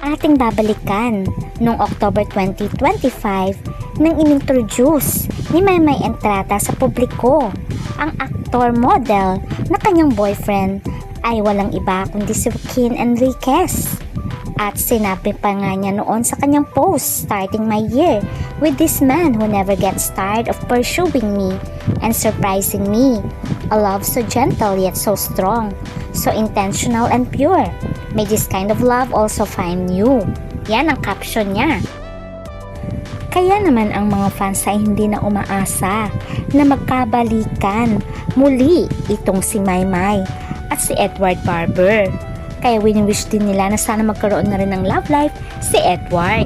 Ating babalikan noong October 2025 nang inintroduce ni Maymay Entrata sa publiko ang aktor-model na kanyang boyfriend ay walang iba kundi si Joaquin Enriquez. At sinabi pa nga niya noon sa kanyang post, "Starting my year with this man who never gets tired of pursuing me and surprising me. A love so gentle yet so strong, so intentional and pure. May this kind of love also find you." Yan ang caption niya. Kaya naman ang mga fans ay hindi na umaasa na magkabalikan muli itong si Maymay at si Edward Barber. Kaya wini-wish din nila na sana magkaroon na rin ng love life si Edward.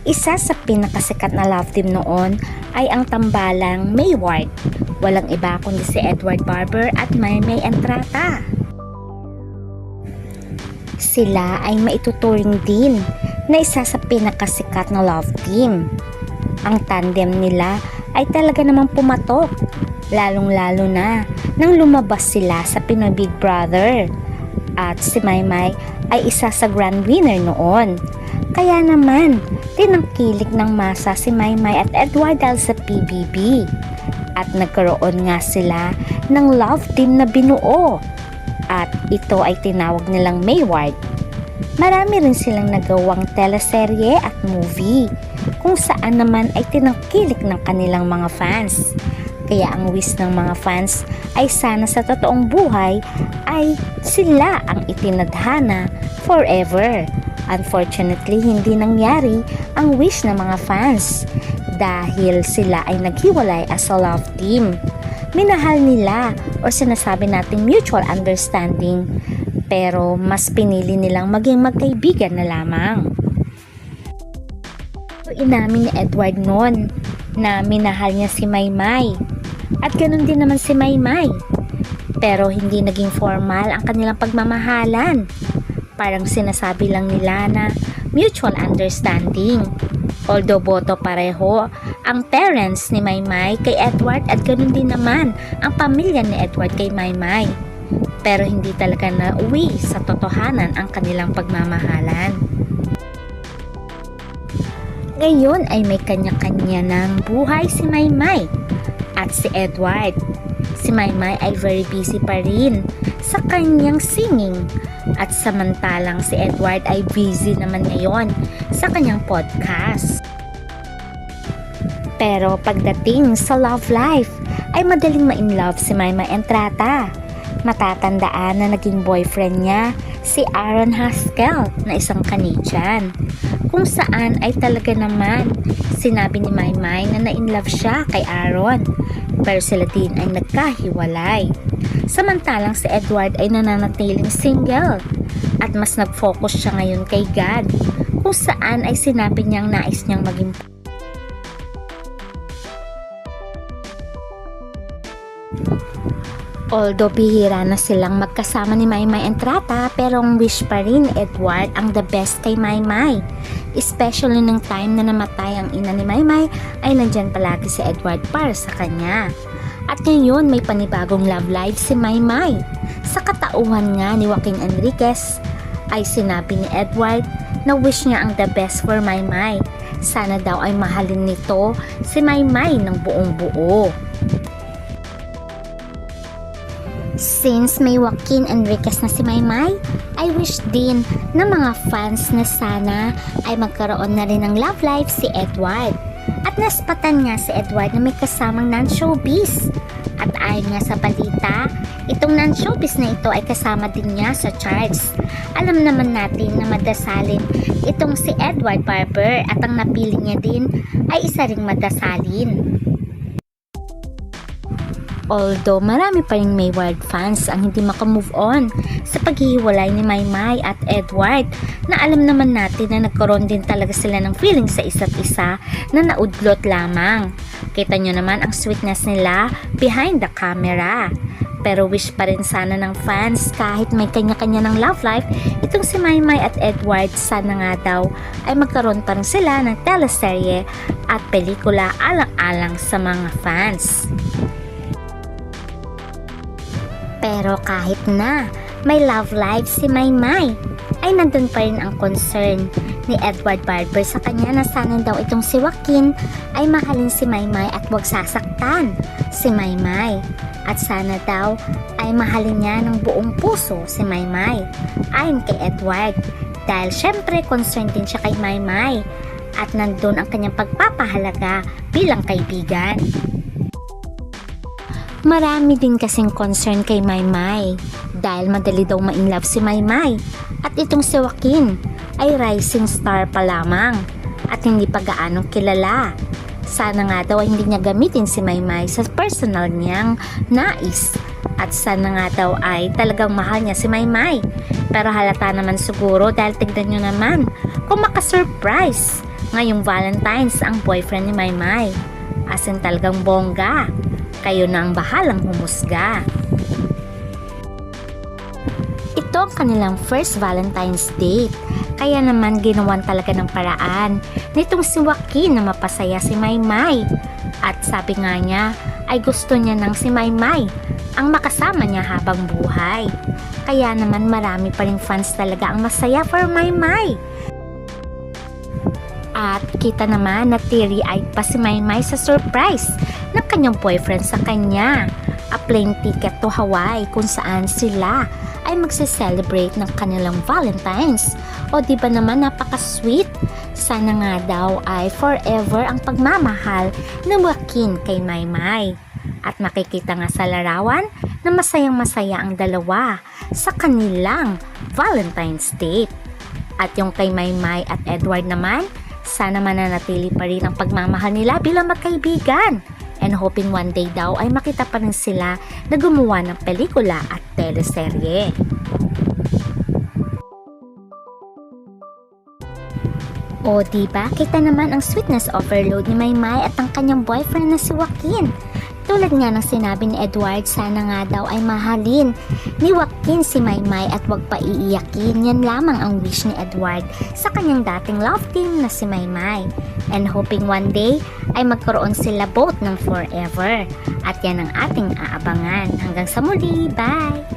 Isa sa pinakasikat na love team noon ay ang tambalang Mayward. Walang iba kundi si Edward Barber at Maymay Entrata. Sila ay maituturing din na isa sa pinakasikat na love team. Ang tandem nila ay talaga namang pumatok, lalong-lalo na nang lumabas sila sa Pinoy Big Brother. At si Maymay ay isa sa grand winner noon. Kaya naman, tinangkilik ng masa si Maymay at Edward dahil sa PBB. At nagkaroon nga sila ng love team na binuo. At ito ay tinawag nilang Mayward. Marami rin silang nagawang teleserye at movie kung saan naman ay tinangkilik ng kanilang mga fans. Kaya ang wish ng mga fans ay sana sa totoong buhay ay sila ang itinadhana forever. Unfortunately, hindi nangyari ang wish ng mga fans dahil sila ay naghiwalay as a love team. Minahal nila o sinasabi nating mutual understanding, pero mas pinili nilang maging magkaibigan na lamang. Inamin ni Edward noon na minahal niya si Maymay at ganun din naman si Maymay, pero hindi naging formal ang kanilang pagmamahalan. Parang sinasabi lang nila na mutual understanding. Although boto pareho ang parents ni Maymay kay Edward at ganun din naman ang pamilya ni Edward kay Maymay. Pero hindi talaga nauwi sa totohanan ang kanilang pagmamahalan. Ngayon ay may kanya-kanya ng buhay si Maymay at si Edward. Si Maymay ay very busy pa rin sa kanyang singing at samantalang si Edward ay busy naman ngayon sa kanyang podcast. Pero pagdating sa love life ay madaling ma-inlove si Maymay Entrata. Matatandaan na naging boyfriend niya si Aaron Haskell na isang Canadian, kung saan ay talaga naman sinabi ni Maymay na na-inlove siya kay Aaron, pero sila din ay nagkahiwalay. Samantalang si Edward ay nananatiling single at mas nag-focus siya ngayon kay God, kung saan ay sinabi niyang nais niyang maging Although bihira na silang magkasama ni Maymay Entrata, pero ang wish pa rin ni Edward ang the best kay Maymay. Especially nung time na namatay ang ina ni Maymay ay nandyan palagi si Edward para sa kanya. At ngayon may panibagong love life si Maymay. Sa katauhan nga ni Joaquin Enriquez ay sinabi ni Edward na wish niya ang the best for Maymay. Sana daw ay mahalin nito si Maymay ng buong buo. Since may Joaquin Enriquez na si Maymay, I wish din ng mga fans na sana ay magkaroon na rin ng love life si Edward. At naspatan nga si Edward na may kasamang non-showbiz. At ayon nga sa balita, itong non-showbiz na ito ay kasama din niya sa charts. Alam naman natin na madasalin itong si Edward Barber at ang napili niya din ay isa ring madasalin. Although marami pa ring Mayward fans ang hindi makamove on sa paghihiwalay ni Maymay at Edward, na alam naman natin na nagkaroon din talaga sila ng feeling sa isa't isa na naudlot lamang. Kita nyo naman ang sweetness nila behind the camera. Pero wish pa rin sana ng fans kahit may kanya-kanya ng love life, itong si Maymay at Edward sana nga daw ay magkaroon pa rin sila ng teleserye at pelikula alang-alang sa mga fans. Pero kahit na may love life si Maymay, ay nandun pa rin ang concern ni Edward Barber sa kanya na sana daw itong si Joaquin ay mahalin si Maymay at huwag sasaktan si Maymay. At sana daw ay mahalin niya ng buong puso si Maymay ayon kay Edward, dahil syempre concerned din siya kay Maymay at nandun ang kanyang pagpapahalaga bilang kaibigan. Marami din kasing concern kay Maymay dahil madali daw ma-inlove si Maymay at itong si Joaquin ay rising star pa lamang at hindi pa gaanong kilala. Sana nga daw ay hindi niya gamitin si Maymay sa personal niyang nais at sana nga daw ay talagang mahal niya si Maymay. Pero halata naman siguro dahil tignan nyo naman kung makasurprise ngayong Valentine's ang boyfriend ni Maymay. As in talagang bongga. Kayo na ang bahalang humusga. Ito ang kanilang first Valentine's date. Kaya naman ginawan talaga ng paraan nitong si Joaquin na mapasaya si Maymay. At sabi nga niya ay gusto niya ng si Maymay ang makasama niya habang buhay. Kaya naman marami pa ring fans talaga ang masaya for Maymay. At kita naman na teary-eyed pa si Maymay sa surprise ng kanyang boyfriend sa kanya. A plane ticket to Hawaii kung saan sila ay magse-celebrate ng kanilang Valentine's. O di ba naman napaka-sweet? Sana nga daw ay forever ang pagmamahal ng Joaquin kay Maymay. At makikita nga sa larawan na masayang-masaya ang dalawa sa kanilang Valentine's date. At yung kay Maymay at Edward naman, sana mananatili pa rin ang pagmamahal nila bilang magkaibigan. And hoping one day daw ay makita pa rin sila na gumawa ng pelikula at teleserye. O diba, kita naman ang sweetness overload ni Maymay at ang kanyang boyfriend na si Joaquin. Tulad nga ng sinabi ni Edward, sana nga daw ay mahalin ni Joaquin si Maymay at wag pa iiyakin. Yan lamang ang wish ni Edward sa kanyang dating love team na si Maymay. And hoping one day ay magkaroon sila both ng forever. At yan ang ating aabangan. Hanggang sa muli, bye!